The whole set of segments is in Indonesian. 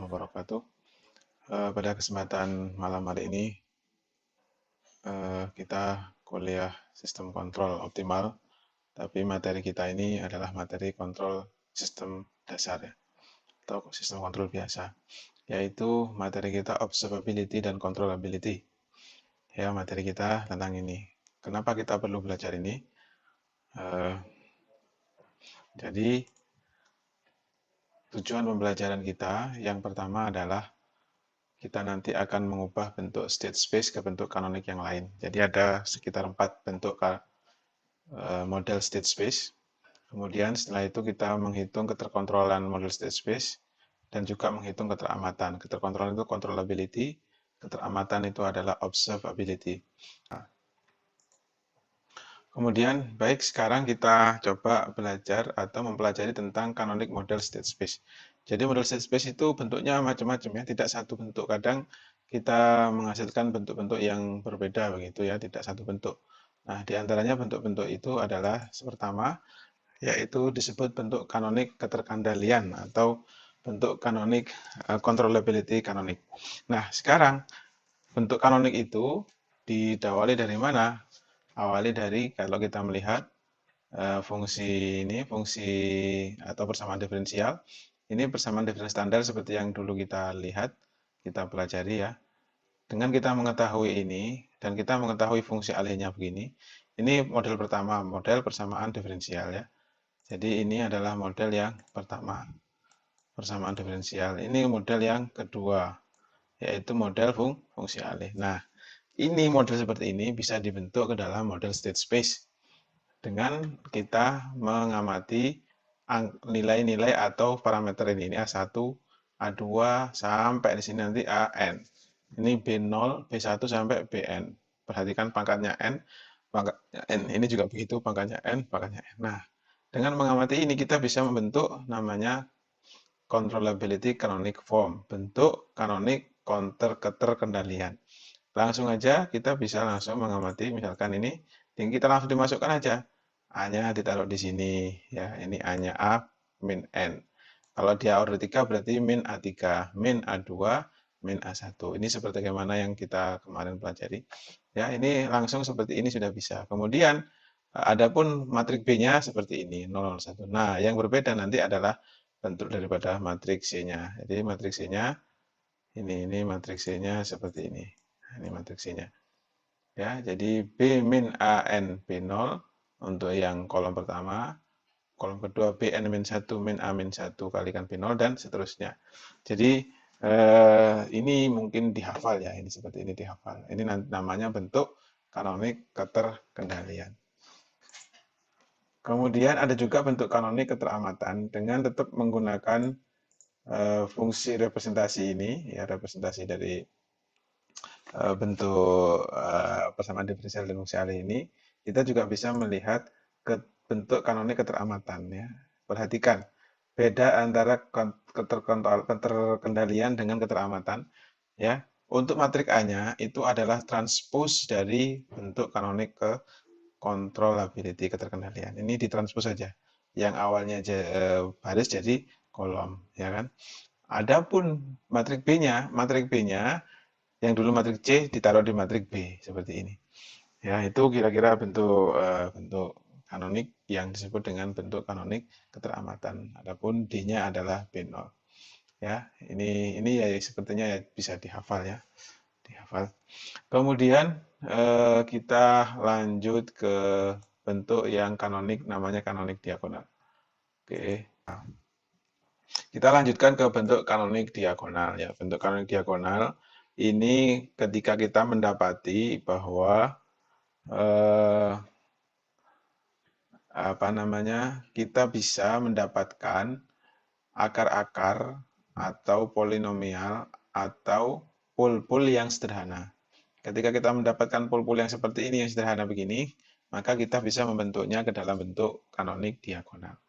warahmatullahi wabarakatuh. Pada kesempatan malam hari ini, kita kuliah sistem kontrol optimal, tapi materi kita ini adalah materi kontrol sistem dasar ya, atau sistem kontrol biasa, yaitu materi kita observability dan controllability. Ya, materi kita tentang ini. Kenapa kita perlu belajar ini? Jadi, tujuan pembelajaran kita yang pertama adalah kita nanti akan mengubah bentuk state space ke bentuk kanonik yang lain. Jadi ada sekitar 4 bentuk model state space. Kemudian setelah itu kita menghitung keterkontrolan model state space dan juga menghitung keteramatan. Keterkontrolan itu controllability, keteramatan itu adalah observability. Kemudian, baik sekarang kita coba belajar atau mempelajari tentang canonic model state space. Jadi model state space itu bentuknya macam-macam ya, tidak satu bentuk. Kadang kita menghasilkan bentuk-bentuk yang berbeda begitu ya, tidak satu bentuk. Nah, di antaranya bentuk-bentuk itu adalah pertama, yaitu disebut bentuk canonic keterkendalian atau bentuk canonic controllability canonic. Nah, sekarang bentuk canonic itu didawali dari mana? Awali dari kalau kita melihat fungsi ini, fungsi atau persamaan diferensial. Ini persamaan diferensial standar seperti yang dulu kita lihat, kita pelajari ya. Dengan kita mengetahui ini, dan kita mengetahui fungsi alihnya begini, ini model pertama, model persamaan diferensial ya. Jadi ini adalah model yang pertama, persamaan diferensial. Ini model yang kedua, yaitu model fungsi alih. Nah, ini model seperti ini bisa dibentuk ke dalam model state space dengan kita mengamati nilai-nilai atau parameter ini A1, A2 sampai di sini nanti AN. Ini B0, B1 sampai Bn. Perhatikan pangkatnya N, pangkatnya N. Ini juga begitu, pangkatnya N, pangkatnya N. Nah, dengan mengamati ini kita bisa membentuk namanya controllability canonic form, bentuk kanonik counter keterkendalian. Langsung aja kita bisa langsung mengamati misalkan ini, kita langsung dimasukkan aja. A-nya ditaruh di sini ya. Ini A-nya A min N. Kalau dia order 3 berarti min A3, min A2, min A1. Ini seperti bagaimana yang kita kemarin pelajari. Ya, ini langsung seperti ini sudah bisa. Kemudian adapun matrik B-nya seperti ini 001. Nah, yang berbeda nanti adalah bentuk daripada matriks C-nya. Jadi matriks C-nya ini matriks C-nya seperti ini. Ini matriksnya. Ya, jadi B min AN B0 untuk yang kolom pertama, kolom kedua BN min 1 min A min 1 kalikan B0 dan seterusnya. Jadi ini mungkin dihafal ya, ini seperti ini dihafal. Ini namanya bentuk kanonik keterkendalian. Kemudian ada juga bentuk kanonik keteramatan dengan tetap menggunakan fungsi representasi ini, ya representasi dari bentuk persamaan diferensial dan fungsi alih ini, kita juga bisa melihat bentuk kanonik keteramatan ya. Perhatikan beda antara keterkendalian dengan keteramatan ya. Untuk matrik A-nya itu adalah transpose dari bentuk kanonik ke controllability keterkendalian. Ini ditranspose saja. Yang awalnya baris jadi kolom ya kan. Adapun matrik B-nya yang dulu matrik C ditaruh di matrik B seperti ini. Ya, itu kira-kira bentuk kanonik yang disebut dengan bentuk kanonik keteramatan. Adapun D-nya adalah B0. Ya, ini ya sepertinya ya bisa dihafal ya. Dihafal. Kemudian kita lanjut ke bentuk yang kanonik namanya kanonik diagonal. Oke. Nah, kita lanjutkan ke bentuk kanonik diagonal ya. Bentuk kanonik diagonal ini ketika kita mendapati bahwa kita bisa mendapatkan akar-akar atau polinomial atau pool-pool yang sederhana. Ketika kita mendapatkan pool-pool yang seperti ini, yang sederhana begini, maka kita bisa membentuknya ke dalam bentuk kanonik diagonal.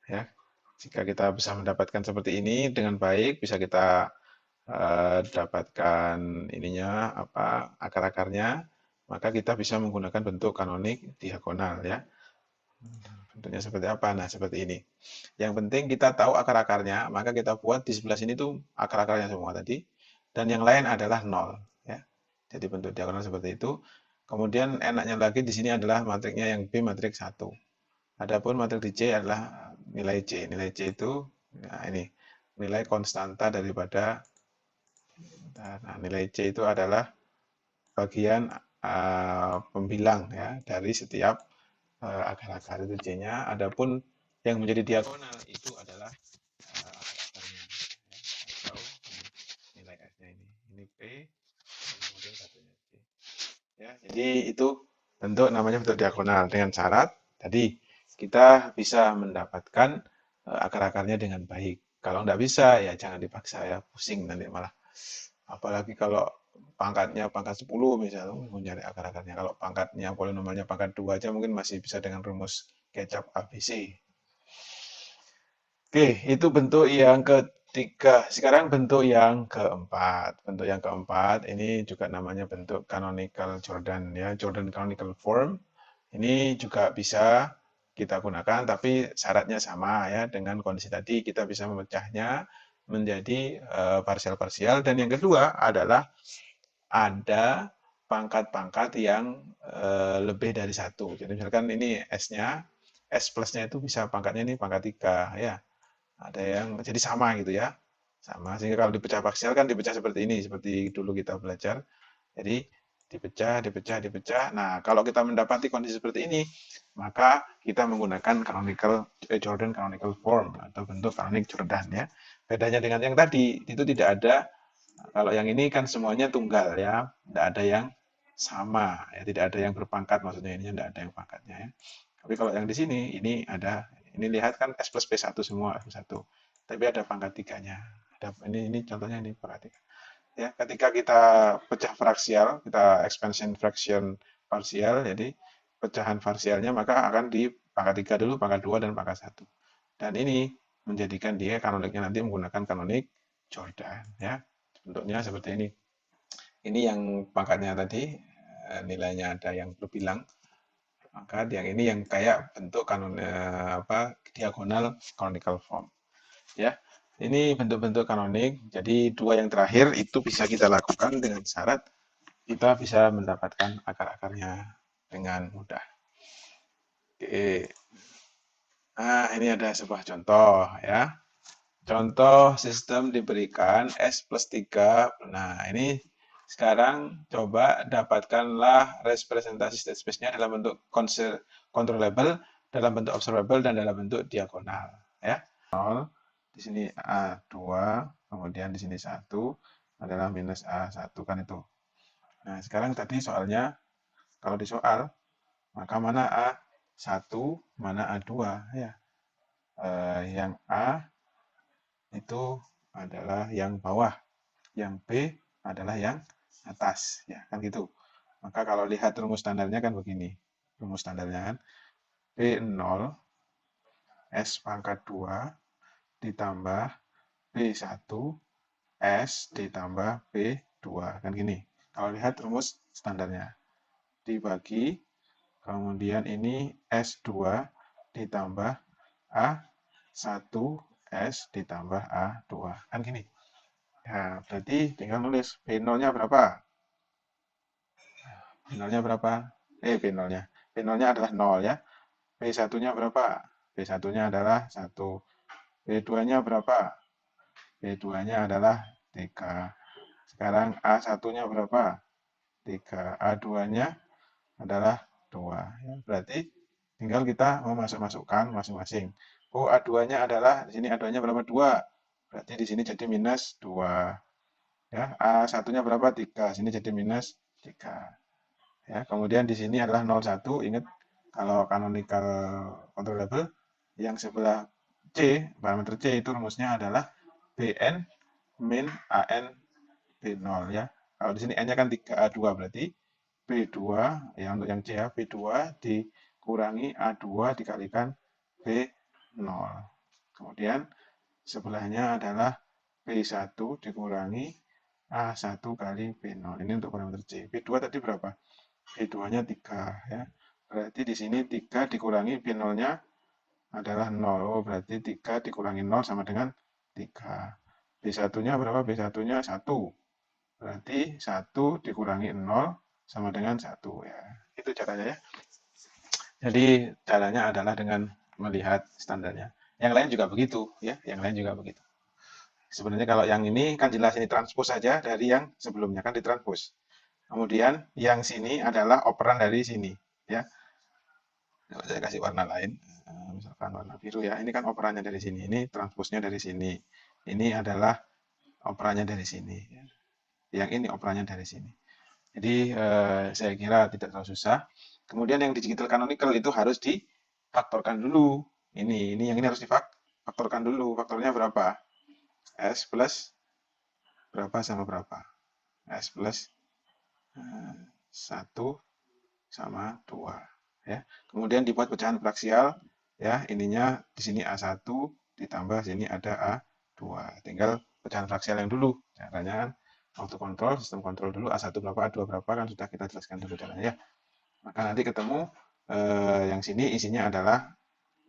Ya, jika kita bisa mendapatkan seperti ini dengan baik, bisa kita dapatkan ininya akar-akarnya, maka kita bisa menggunakan bentuk kanonik diagonal ya. bentuknya seperti apa. Nah, seperti ini. Yang penting kita tahu akar-akarnya, maka kita buat di sebelah sini tuh akar-akarnya semua tadi, dan yang lain adalah nol, ya. Jadi bentuk diagonal seperti itu. Kemudian enaknya lagi di sini adalah matriknya yang B matriks 1. Adapun matrik di C adalah nilai C. Nilai C itu, nah ini, nilai konstanta daripada, nah, nilai C itu adalah bagian pembilang ya dari setiap akar-akar itu C-nya. Adapun yang menjadi diagonal itu adalah akar-akarnya ya, atau nilai S-nya ini. Ini P, kemudian satunya C. Ya, jadi itu bentuk namanya bentuk diagonal dengan syarat tadi kita bisa mendapatkan akar-akarnya dengan baik. Kalau nggak bisa ya jangan dipaksa ya, pusing nanti malah. Apalagi kalau pangkatnya pangkat 10 misalnya mau nyari akar-akarnya. Kalau pangkatnya polinomialnya pangkat 2 aja mungkin masih bisa dengan rumus kecap ABC. Oke, itu bentuk yang ketiga. Sekarang bentuk yang keempat. Bentuk yang keempat ini juga namanya bentuk canonical Jordan ya, Jordan canonical form. Ini juga bisa kita gunakan, tapi syaratnya sama ya dengan kondisi tadi kita bisa memecahnya menjadi parsial-parsial. Dan yang kedua adalah ada pangkat-pangkat yang lebih dari satu. Jadi misalkan ini S-nya, S plusnya itu bisa pangkatnya ini pangkat 3 ya. Ada yang jadi sama gitu ya. Sama, sehingga kalau dipecah parsial kan dipecah seperti ini, seperti dulu kita belajar. Jadi dipecah, dipecah, dipecah. Nah, kalau kita mendapati kondisi seperti ini, maka kita menggunakan Jordan canonical form atau bentuk canonik Jordan ya. Bedanya dengan yang tadi, itu tidak ada, kalau yang ini kan semuanya tunggal ya, tidak ada yang sama ya, tidak ada yang berpangkat, maksudnya ini tidak ada yang pangkatnya ya. Tapi kalau yang di sini ini ada, ini lihat kan S plus P1 semua S1. Tapi ada pangkat tiganya. Ada ini contohnya ini pangkat 3. Ya, ketika kita pecah fraksial, kita expansion fraction parsial, jadi pecahan parsialnya maka akan di pangkat 3 dulu, pangkat 2 dan pangkat 1. Dan ini menjadikan dia kanoniknya nanti menggunakan kanonik Jordan ya. Bentuknya seperti ini. Ini yang pangkatnya tadi nilainya ada yang berbilang. Maka yang ini yang kayak bentuk diagonal canonical form. Ya, ini bentuk-bentuk kanonik. Jadi dua yang terakhir itu bisa kita lakukan dengan syarat kita bisa mendapatkan akar-akarnya dengan mudah. Oke. Nah, ini ada sebuah contoh ya. Contoh sistem diberikan S plus 3. Nah, ini sekarang coba dapatkanlah representasi state space-nya dalam bentuk controllable, dalam bentuk observable, dan dalam bentuk diagonal. Ya. 0, di sini A2, kemudian di sini 1 adalah minus A1, kan itu. Nah, sekarang tadi soalnya, kalau di soal, maka mana A1, mana A2, ya. Yang A itu adalah yang bawah, yang B adalah yang atas, ya kan gitu. Maka kalau lihat rumus standarnya kan begini, rumus standarnya kan B0 S pangkat 2 ditambah B1 S ditambah B2 kan gini. Kalau lihat rumus standarnya dibagi, kemudian ini S2 ditambah A1 S ditambah A2 kan gini. Nah, berarti tinggal nulis B0-nya berapa? B0-nya berapa? B0-nya. B0-nya adalah 0 ya. B1-nya berapa? B1-nya adalah 1. B2-nya berapa? B2-nya adalah 3. Sekarang A1-nya berapa? 3. A2-nya adalah 2. Ya, berarti tinggal kita memasuk-masukkan masing-masing. Oh, A2-nya adalah, di sini A2-nya berapa? 2. Berarti di sini jadi minus 2. Ya, A1-nya berapa? 3. Sini jadi minus 3. Ya, kemudian di sini adalah 01. Ingat kalau canonical controllable yang sebelah C, parameter C itu rumusnya adalah Bn min An B0 ya. Kalau di sini N-nya kan 3A2 berarti B2 ya untuk yang C ya, B2 dikurangi A2 dikalikan B0. Kemudian sebelahnya adalah B1 dikurangi A1 kali B0. Ini untuk parameter C. B2 tadi berapa? B2-nya 3 ya. Berarti di sini 3 dikurangi B0-nya adalah 0. Oh, berarti 3 dikurangi 0 sama dengan 3. B1-nya berapa? B1-nya 1. Berarti 1 dikurangi 0 sama dengan 1. Ya, itu caranya ya. Jadi caranya adalah dengan melihat standarnya. Yang lain juga begitu ya, yang lain juga begitu. Sebenarnya kalau yang ini kan jelas ini transpos saja dari yang sebelumnya kan ditranspos. Kemudian yang sini adalah operan dari sini ya. Kalau saya kasih warna lain, misalkan warna biru ya. Ini kan operannya dari sini. Ini transposnya dari sini. Ini adalah operannya dari sini. Yang ini operannya dari sini. Jadi saya kira tidak terlalu susah. Kemudian yang digital canonical itu harus difaktorkan dulu. Ini yang ini harus difaktorkan dulu. Faktornya berapa? S plus berapa sama berapa? S plus 1 sama 2 ya. Kemudian dibuat pecahan fraksial ya, ininya di sini A1 ditambah sini ada A2. Tinggal pecahan fraksial yang dulu. Caranya kan waktu kontrol, sistem kontrol dulu A1 berapa, A2 berapa kan sudah kita jelaskan dulu caranya ya. Maka nanti ketemu yang sini isinya adalah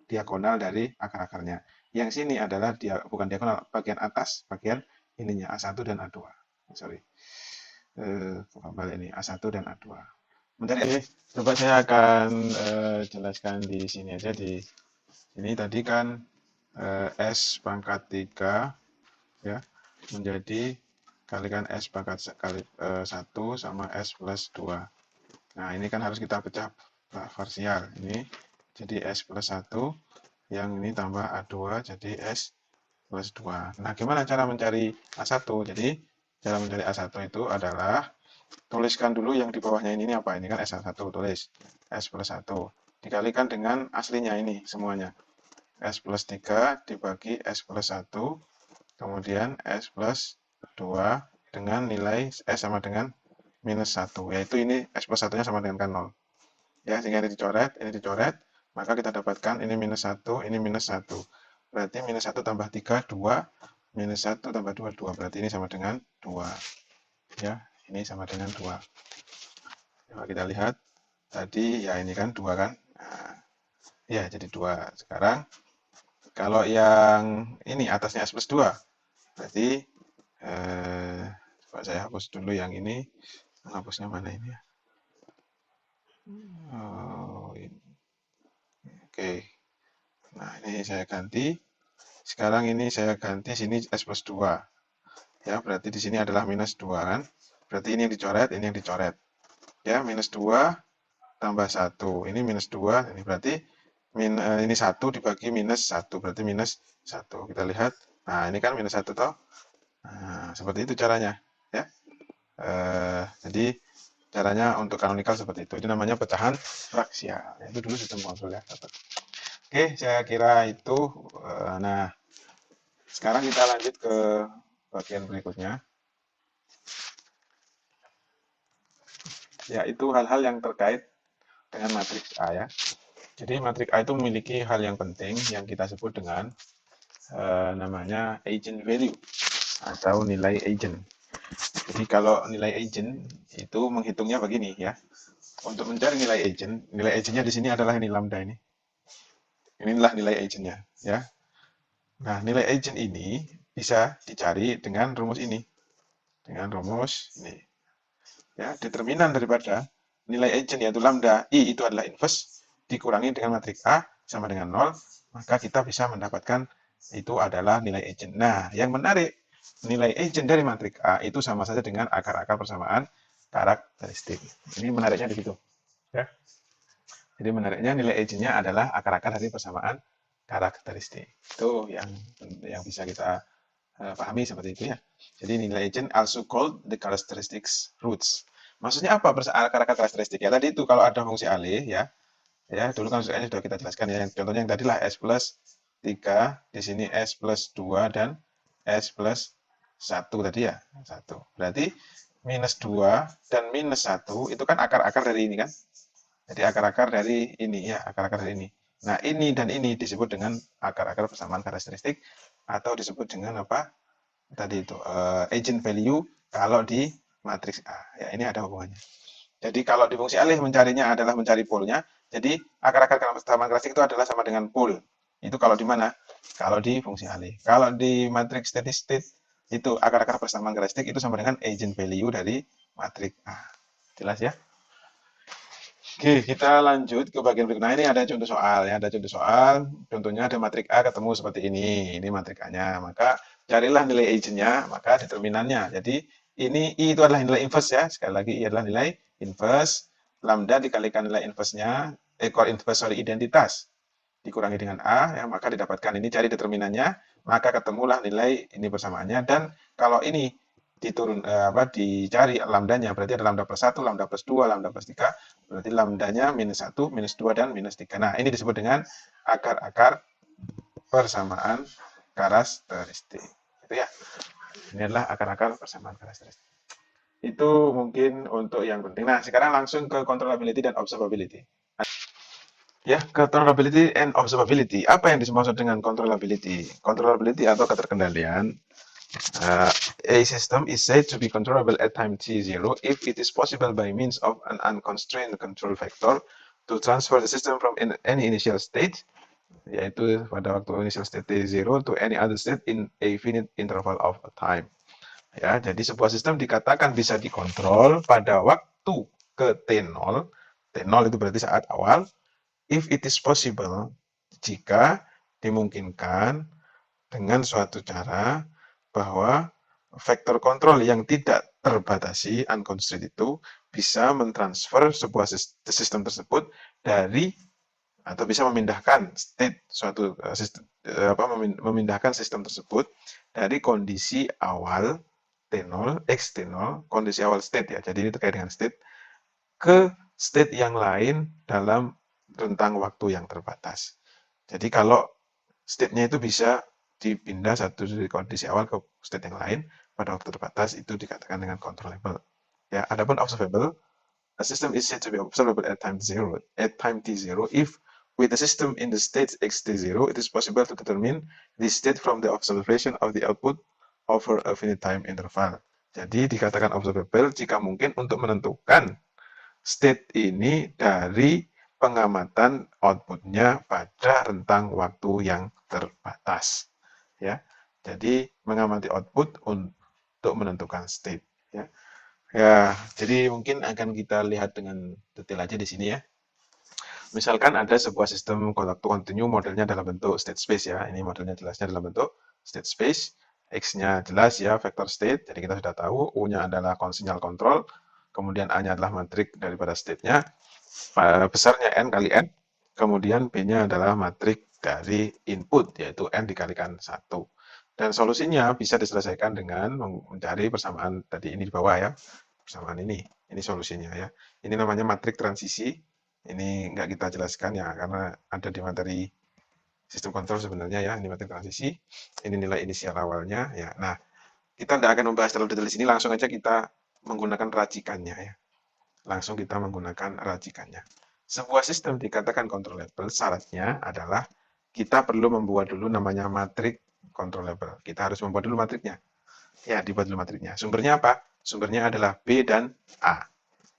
diagonal dari akar-akarnya. Yang sini adalah bukan diagonal, bagian atas, bagian ininya A1 dan A2. Sorry. Balik ini A1 dan A2. Bentar ya, coba saya akan jelaskan di sini aja. Di sini tadi kan S pangkat 3 ya menjadi kalikan S pangkat 1 sama S plus 2. Nah ini kan harus kita pecah parsial. Ini jadi S plus 1, yang ini tambah A2 jadi S plus 2. Nah gimana cara mencari A1? Jadi cara mencari A1 itu adalah tuliskan dulu yang di bawahnya ini apa? Ini kan S1, tulis S plus 1. Dikalikan dengan aslinya ini semuanya. S plus 3 dibagi S plus 1, kemudian S plus 2 dengan nilai S sama dengan minus 1. Yaitu ini S plus 1-nya sama dengan kan 0. Ya, sehingga ini dicoret, maka kita dapatkan ini minus 1, ini minus 1. Berarti minus 1 tambah 3, 2. Minus 1 tambah 2, 2. Berarti ini sama dengan 2. Ya, ini sama dengan 2. Coba kita lihat. Tadi ya ini kan 2 kan. Nah, ya jadi 2. Sekarang kalau yang ini atasnya S plus 2. Berarti coba saya hapus dulu yang ini. Hapusnya mana ini ya? Oh, ini. Oke. Nah, ini saya ganti. Sekarang ini saya ganti sini S plus 2. Ya, berarti di sini adalah minus 2 kan. Berarti ini yang dicoret, ini yang dicoret. Ya, minus 2 tambah 1. Ini minus 2, ini berarti ini 1 dibagi minus 1, berarti minus 1. Kita lihat. Nah, ini kan minus 1 toh. Nah, seperti itu caranya, ya. Jadi caranya untuk canonical seperti itu. Itu namanya pecahan fraksial. Itu dulu sistem kontrol ya. Oke, saya kira itu. Nah, sekarang kita lanjut ke bagian berikutnya. Yaitu hal-hal yang terkait dengan matriks A ya. Jadi matriks A itu memiliki hal yang penting yang kita sebut dengan namanya agent value atau nilai agent. Jadi kalau nilai agent itu menghitungnya begini ya. Untuk mencari nilai agentnya di sini adalah ini lambda ini. Inilah nilai agentnya ya. Nah, nilai agent ini bisa dicari dengan rumus ini. Dengan rumus ini. Ya, determinan daripada nilai agent yaitu lambda I itu adalah inverse dikurangi dengan matriks A sama dengan 0, maka kita bisa mendapatkan itu adalah nilai agent. Nah, yang menarik, nilai agent dari matriks A itu sama saja dengan akar-akar persamaan karakteristik. Ini menariknya di situ. Ya. Jadi menariknya nilai agentnya adalah akar-akar dari persamaan karakteristik. Itu yang bisa kita pahami seperti itu ya. Jadi nilai agent also called the characteristics roots. Maksudnya apa akar-akar karakteristik? Ya tadi itu kalau ada fungsi alih ya. Ya, dulu kan sudah kita jelaskan ya. Contohnya yang tadi lah S plus 3, di sini S plus 2 dan S plus 1 tadi ya. 1. Berarti minus 2 dan minus 1 itu kan akar-akar dari ini kan. Jadi akar-akar dari ini ya, akar-akar dari ini. Nah, ini dan ini disebut dengan akar-akar persamaan karakteristik atau disebut dengan apa? Tadi itu agent value kalau di matriks A. Ya, ini ada hubungannya. Jadi kalau di fungsi alih mencarinya adalah mencari polnya. Jadi akar-akar persamaan karakteristik itu adalah sama dengan pol. Itu kalau di mana? Kalau di fungsi alih. Kalau di matriks steady state itu akar-akar persamaan karakteristik itu sama dengan eigen value dari matriks A. Jelas ya? Oke, kita lanjut ke bagian berikutnya. Nah, ini ada contoh soal ya, ada contoh soal. Contohnya ada matrik A ketemu seperti ini. Ini matrik A-nya. Maka carilah nilai eigennya, maka determinannya. Jadi ini I itu adalah nilai inverse ya. Sekali lagi I adalah nilai inverse. Lambda dikalikan nilai inverse-nya, inverse sorry, identitas dikurangi dengan A, ya, maka didapatkan ini, cari determinannya, maka ketemulah nilai ini persamaannya. Dan kalau ini dicari lambdanya, berarti ada lambda plus 1, lambda plus 2, lambda plus 3, berarti lambdanya minus 1, minus 2, dan minus 3. Nah, ini disebut dengan akar-akar persamaan karakteristik. Itu ya. Ini adalah akar-akar persamaan karakteristik. Itu mungkin untuk yang penting. Nah, sekarang langsung ke controllability dan observability. Ya, controllability and observability. Apa yang dimaksud dengan controllability? Controllability atau keterkendalian. A system is said to be controllable at time t0 if it is possible by means of an unconstrained control factor to transfer the system from any initial state, yaitu pada waktu initial state t0 to any other state in a finite interval of time. Ya, jadi sebuah sistem dikatakan bisa dikontrol pada waktu ke t0. T0 itu berarti saat awal. If it is possible, jika dimungkinkan dengan suatu cara bahwa vektor kontrol yang tidak terbatasi, unconstrained itu, bisa mentransfer sebuah sistem tersebut dari atau bisa memindahkan state suatu sistem, memindahkan sistem tersebut dari kondisi awal T0, X T0, kondisi awal state ya. Jadi ini terkait dengan state ke state yang lain dalam rentang waktu yang terbatas. Jadi kalau state-nya itu bisa dipindah satu dari kondisi awal ke state yang lain pada waktu terbatas, itu dikatakan dengan controllable. Ya, adapun observable, a system is said to be observable at time t0 if with the system in the state x t0 it is possible to determine the state from the observation of the output over a finite time interval. Jadi dikatakan observable jika mungkin untuk menentukan state ini dari pengamatan outputnya pada rentang waktu yang terbatas. Ya, jadi mengamati output untuk menentukan state. Ya, ya, jadi mungkin akan kita lihat dengan detail aja di sini ya. Misalkan ada sebuah sistem waktu kontinu modelnya dalam bentuk state space ya. Ini modelnya jelasnya dalam bentuk state space. X-nya jelas ya, vector state. Jadi kita sudah tahu U-nya adalah sinyal kontrol. Kemudian A-nya adalah matrik daripada state-nya. Besarnya N kali N. Kemudian B-nya adalah matrik dari input, yaitu N dikalikan 1. Dan solusinya bisa diselesaikan dengan mencari persamaan tadi ini di bawah ya. Persamaan ini solusinya ya. Ini namanya matrik transisi. Ini nggak kita jelaskan ya, karena ada di materi sistem kontrol sebenarnya ya. Ini matrik transisi. Ini nilai inisial awalnya ya. Nah, kita tidak akan membahas terlalu detail di sini, langsung aja kita menggunakan racikannya ya. Langsung kita menggunakan racikannya. Sebuah sistem dikatakan controllable, syaratnya adalah kita perlu membuat dulu namanya matrik controllable. Kita harus membuat dulu matriknya. Ya, dibuat dulu matriknya. Sumbernya apa? Sumbernya adalah B dan A.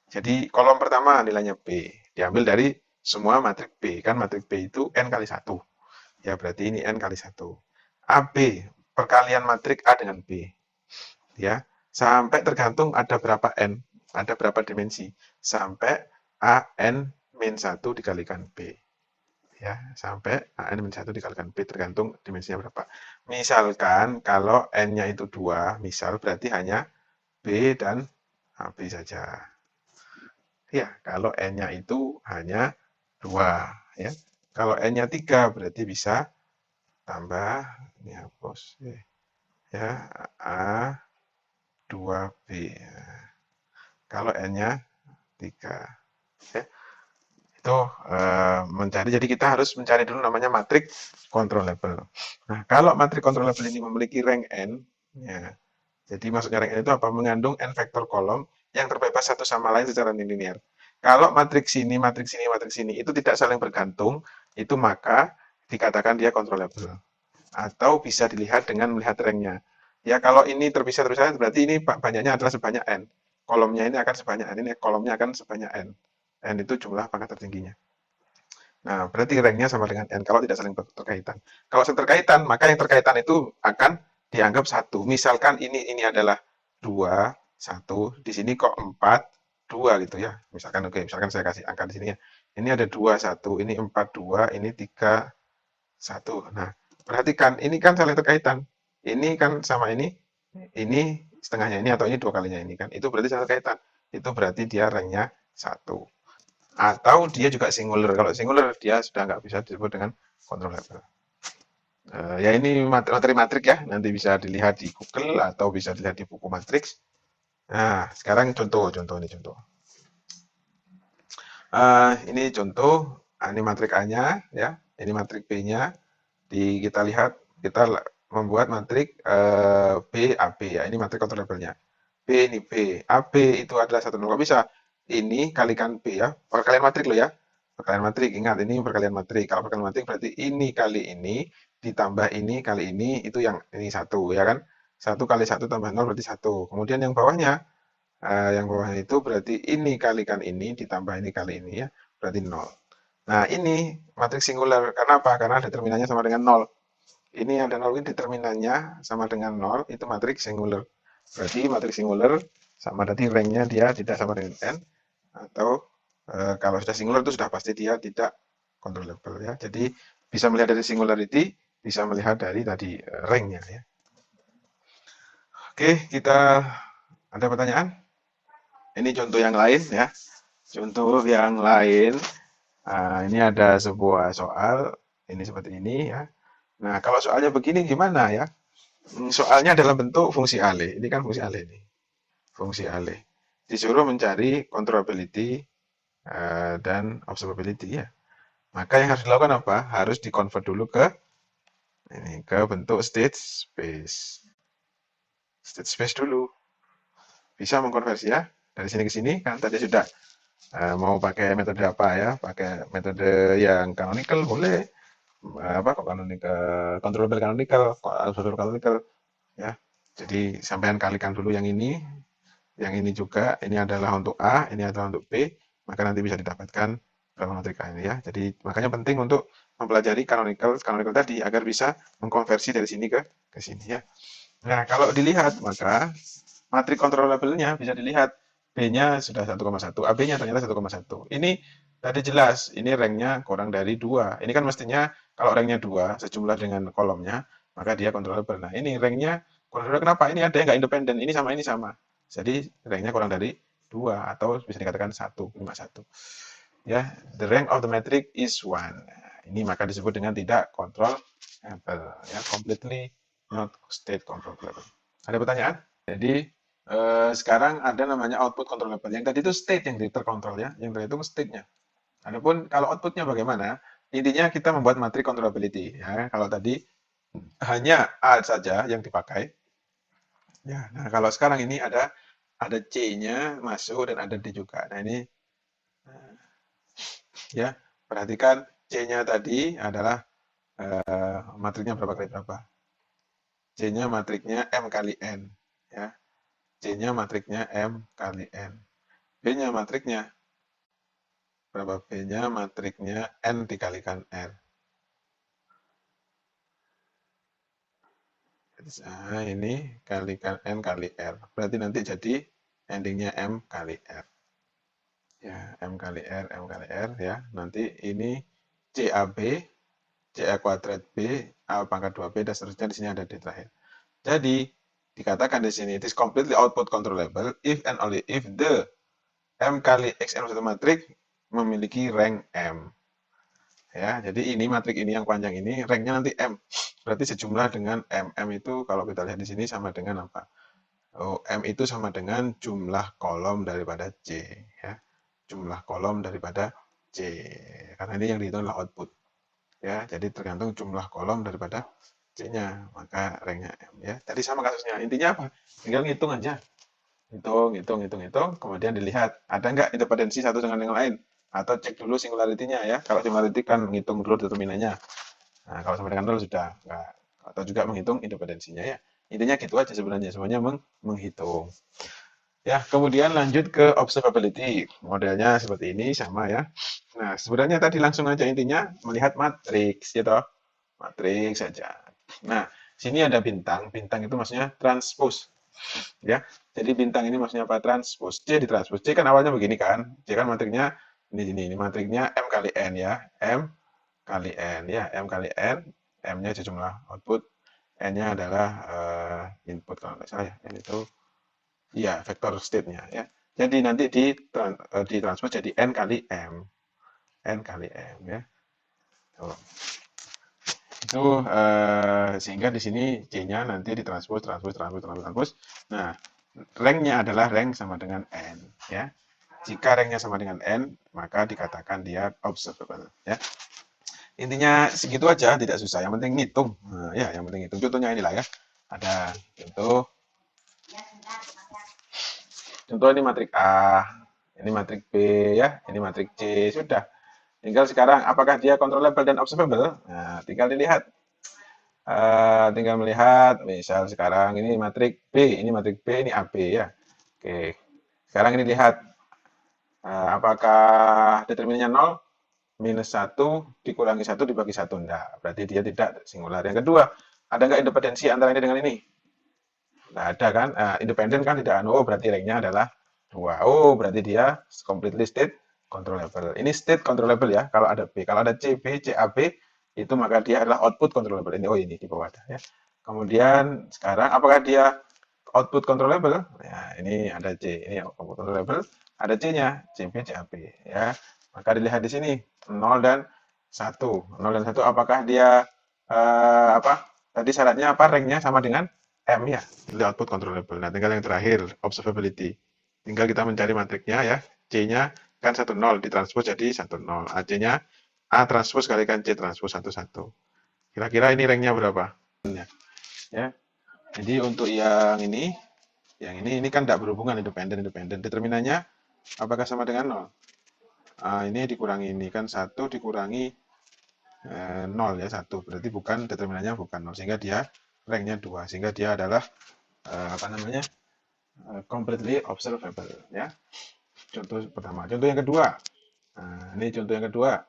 Jadi kolom pertama nilainya B. Diambil dari semua matrik B. Kan matrik B itu N kali 1. Ya, berarti ini N kali 1. AB, perkalian matrik A dengan B. Ya, sampai tergantung ada berapa N. Ada berapa dimensi sampai AN-1 dikalikan B. Ya, sampai AN-1 dikalikan B tergantung dimensinya berapa. Misalkan kalau N-nya itu 2, misal berarti hanya B dan AB saja. Ya, kalau N-nya itu hanya 2. Ya. Kalau N-nya 3 berarti bisa tambah, ini hapus. Ya, A, 2B. Kalau N-nya 3. Ya. Itu mencari, jadi kita harus mencari dulu namanya matrik controllable. Nah, kalau matrik controllable ini memiliki rank N, ya, jadi maksudnya rank N itu apa? Mengandung N vektor kolom yang terbebas satu sama lain secara nonlinear. Kalau matriks ini, matriks ini, matriks ini itu tidak saling bergantung, itu maka dikatakan dia controllable. Atau bisa dilihat dengan melihat ranknya. Ya, kalau ini terpisah-terpisah berarti ini banyaknya adalah sebanyak N. Kolomnya ini akan sebanyak N, ini kolomnya akan sebanyak N. N itu jumlah pangkat tertingginya. Nah, berarti ranknya sama dengan N kalau tidak saling berkaitan. Kalau saling terkaitan, maka yang terkaitan itu akan dianggap satu. Misalkan ini adalah 2 1 di sini kok 4 2 gitu ya. Misalkan oke, misalkan saya kasih angka di sini ya. Ini ada 2 1 ini 4 2 ini 3 1. Nah, perhatikan ini kan saling terkaitan. Ini kan sama ini setengahnya ini atau ini dua kalinya ini kan. Itu berarti saling terkaitan. Itu berarti dia ranknya satu. Atau dia juga singular. Kalau singular dia sudah nggak bisa disebut dengan controllable. Ya ini materi matrik ya, nanti bisa dilihat di Google atau bisa dilihat di buku matriks. Nah, sekarang contoh ini contoh. Ini contoh, ini matrik A-nya ya, ini matrik B-nya. Kita lihat, kita membuat matrik B AB ya, ini matrik controllable-nya. B ini B, AB itu adalah 1 0. Kok bisa? Ini kalikan B ya, perkalian matrik loh ya. Perkalian matrik, ingat ini perkalian matrik. Kalau perkalian matrik berarti ini kali ini ditambah ini kali ini itu yang ini satu ya kan? Satu kali satu tambah 0 berarti satu. Kemudian yang bawahnya itu berarti ini kalikan ini ditambah ini kali ini ya, berarti 0. Nah ini matrik singular, karena apa? Karena determinannya sama dengan 0. Ini ada 0 ini determinannya sama dengan 0, itu matrik singular. Berarti matrik singular sama tadi ranknya dia tidak sama dengan n, atau kalau sudah singular itu sudah pasti dia tidak controllable ya. Jadi bisa melihat dari singularity, bisa melihat dari tadi ranknya ya. Oke, kita ada pertanyaan? Ini contoh yang lain ya. Contoh yang lain. Nah, ini ada sebuah soal, ini seperti ini ya. Nah, kalau soalnya begini gimana ya? Soalnya dalam bentuk fungsi alih. Ini kan fungsi alih ini. Fungsi alih. Disuruh mencari controllability dan observability ya. Maka yang harus dilakukan apa? Harus dikonvert dulu ke bentuk state space. State space dulu. Bisa mengkonversi ya. Dari sini ke sini kan tadi sudah mau pakai metode apa ya? Pakai metode yang canonical boleh. Apa kok canonical? Controllable canonical, observable canonical ya. Jadi sampean kalikan dulu yang ini juga, ini adalah untuk A, ini adalah untuk B, maka nanti bisa didapatkan berapa matrik A ini ya. Jadi makanya penting untuk mempelajari canonical tadi agar bisa mengkonversi dari sini ke sini ya. Nah, kalau dilihat maka matrik controllable-nya bisa dilihat B-nya sudah 1,1, AB-nya ternyata 1,1. Ini tadi jelas, ini ranknya kurang dari 2. Ini kan mestinya kalau ranknya 2 sejumlah dengan kolomnya, maka dia controllable. Nah, ini ranknya kurang dari kenapa? Ini ada yang nggak independen, ini sama. Jadi ranknya kurang dari 2 atau bisa dikatakan 1,1. Ya, the rank of the metric is 1. Ini maka disebut dengan tidak controllable, ya, completely not state controllable. Ada pertanyaan? Jadi sekarang ada namanya output controllable. Yang tadi itu state yang terkontrol ya, yang tadi itu state-nya. Adapun kalau outputnya bagaimana? Intinya kita membuat matrik controllability ya. Kalau tadi hanya A saja yang dipakai. Ya, nah kalau sekarang ini ada C-nya masuk dan ada D juga. Nah ini ya, perhatikan C-nya tadi adalah matriknya berapa kali berapa. C-nya matriknya M kali N ya. C-nya matriknya M kali N. B-nya matriknya berapa? B-nya matriknya N dikalikan R. Nah, ini kalikan N kali R. Berarti nanti jadi endingnya M kali R. Ya, M kali R, M kali R ya. Nanti ini CAB, CA kuadrat B, A pangkat 2B, dan seterusnya di sini ada D terakhir. Jadi, dikatakan di sini, it is completely output controllable if and only if the M kali XM satu matrik memiliki rank M. Ya, jadi ini matrik ini yang panjang ini, ranknya nanti M. Berarti sejumlah dengan M. M itu kalau kita lihat di sini sama dengan apa? Oh, M itu sama dengan jumlah kolom daripada C. Ya. Jumlah kolom daripada C. Karena ini yang dihitung adalah output. Ya, jadi tergantung jumlah kolom daripada C-nya, maka ranknya M. Ya. Tadi sama kasusnya. Intinya apa? Tinggal ngitung aja. Hitung, kemudian dilihat ada nggak independensi satu dengan yang lain, atau cek dulu singularity-nya ya. Kalau singularity kan menghitung dulu determinannya. Nah, kalau sama dengan 0 sudah nggak, atau juga menghitung independensinya ya. Intinya gitu aja sebenarnya, semuanya menghitung. Ya, kemudian lanjut ke observability. Modelnya seperti ini sama ya. Nah, sebenarnya tadi langsung aja intinya melihat matriks, ya toh? Matriks saja. Nah, sini ada bintang. Bintang itu maksudnya transpose, ya. Jadi bintang ini maksudnya apa? Transpose. C ditranspose. C kan awalnya begini kan? C kan matriknya ini matriknya M kali N ya. M kali N ya. M kali N. M-nya jumlah output. N-nya adalah input kalau nggak salah ya. N itu iya vektor state-nya ya. Jadi nanti ditranspose jadi N kali M. N kali M ya. Tuh. Itu sehingga di sini C-nya nanti ditranspose, transpose. Nah, rank-nya adalah rank sama dengan N ya. Jika rank-nya sama dengan N, maka dikatakan dia observable ya. Intinya segitu aja, tidak susah. Yang penting ngitung. Nah, ya, yang penting ngitung. Contohnya inilah ya. Ada contoh. Contoh ini matrik A, ini matrik B ya, ini matrik C. Sudah. Tinggal sekarang apakah dia controllable dan observable? Nah, tinggal dilihat. Tinggal melihat, misal sekarang ini matrik B, ini AB ya. Oke, sekarang ini lihat apakah determinannya 0, minus 1 dikurangi 1 dibagi 1. Enggak, berarti dia tidak singular. Yang kedua, ada nggak independensi antara ini dengan ini? Nggak ada kan? Independen kan tidak anu, oh berarti ranknya adalah 2. Oh, berarti dia completely state controllable. Ini state controllable ya, kalau ada B. Kalau ada C, B, C, A, B, itu maka dia adalah output controllable. Ini, oh ini di bawah ada ya. Kemudian sekarang apakah dia output controllable? Ya, ini ada C, ini output controllable. Ada C-nya, C, B, C, A, B ya. Maka dilihat di sini 0 dan 1. 0 dan 1 apakah dia apa? Tadi syaratnya apa? Ranknya sama dengan M ya, itu output controllable. Nah, tinggal yang terakhir, observability. Tinggal kita mencari matriknya ya. C-nya kan 1, 0, ditranspose jadi 1, 0. AC-nya A transpose kalikan C transpose 1, 1. Kira-kira ini ranknya berapa? Ya. Jadi untuk yang ini kan tidak berhubungan independen. Determinannya apakah sama dengan 0? Ini dikurangi ini kan 1 dikurangi 0 ya 1. Berarti bukan determinannya bukan 0 sehingga dia ranknya 2 sehingga dia adalah apa namanya? Completely observable ya. Contoh pertama. Contoh yang kedua. Nah, ini contoh yang kedua.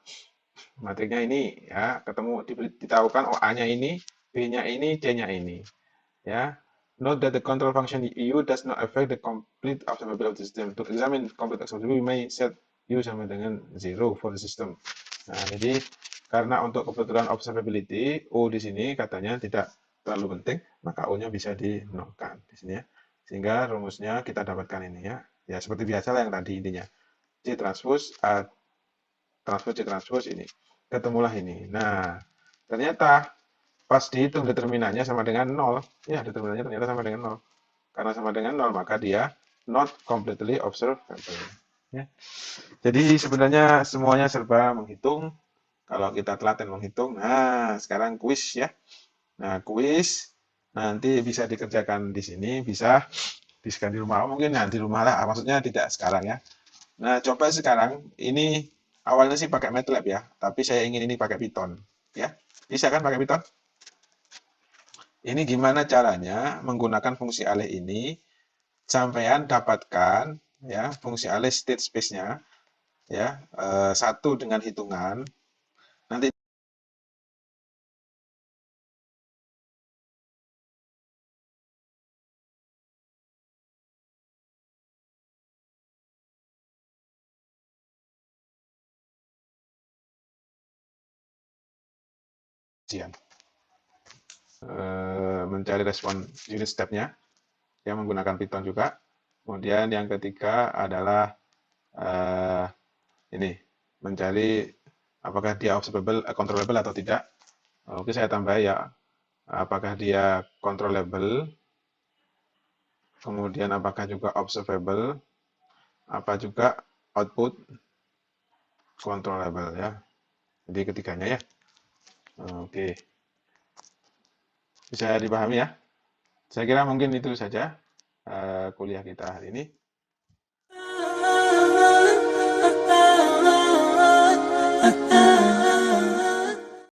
Matriknya ini ya, ketemu ditahukan oh A-nya ini, B-nya ini, C-nya ini. Ya. Note that the control function U does not affect the complete observability of the system. To examine complete observability, we may set U sama dengan 0 for the system. Nah, jadi karena untuk kebetulan observability, U di sini katanya tidak terlalu penting, maka U-nya bisa dinolkan di sini ya. Sehingga rumusnya kita dapatkan ini ya. Ya seperti biasa lah yang tadi intinya. C transpose A transpose C transpose ini. Ketemulah ini. Nah, ternyata pas dihitung determinannya sama dengan 0. Ya, determinannya ternyata sama dengan 0. Karena sama dengan 0, maka dia not completely observable. Ya. Jadi sebenarnya semuanya serba menghitung. Kalau kita telaten menghitung, nah sekarang kuis ya. Nah, kuis nanti bisa dikerjakan di sini, bisa di rumah. Mungkin di rumah lah, maksudnya tidak sekarang ya. Nah, coba sekarang ini awalnya sih pakai MATLAB ya, tapi saya ingin ini pakai Python ya. Bisa kan pakai Python? Ini gimana caranya menggunakan fungsi alih ini sampean dapatkan ya fungsi alih state space-nya ya satu dengan hitungan nanti mencari respon unit step-nya yang menggunakan Python juga. Kemudian yang ketiga adalah ini mencari apakah dia observable, controllable atau tidak. Oke, saya tambah ya. Apakah dia controllable, kemudian apakah juga observable, apa juga output controllable ya. Jadi ketiganya ya. Oke, bisa dipahami ya. Saya kira mungkin itu saja kuliah kita hari ini.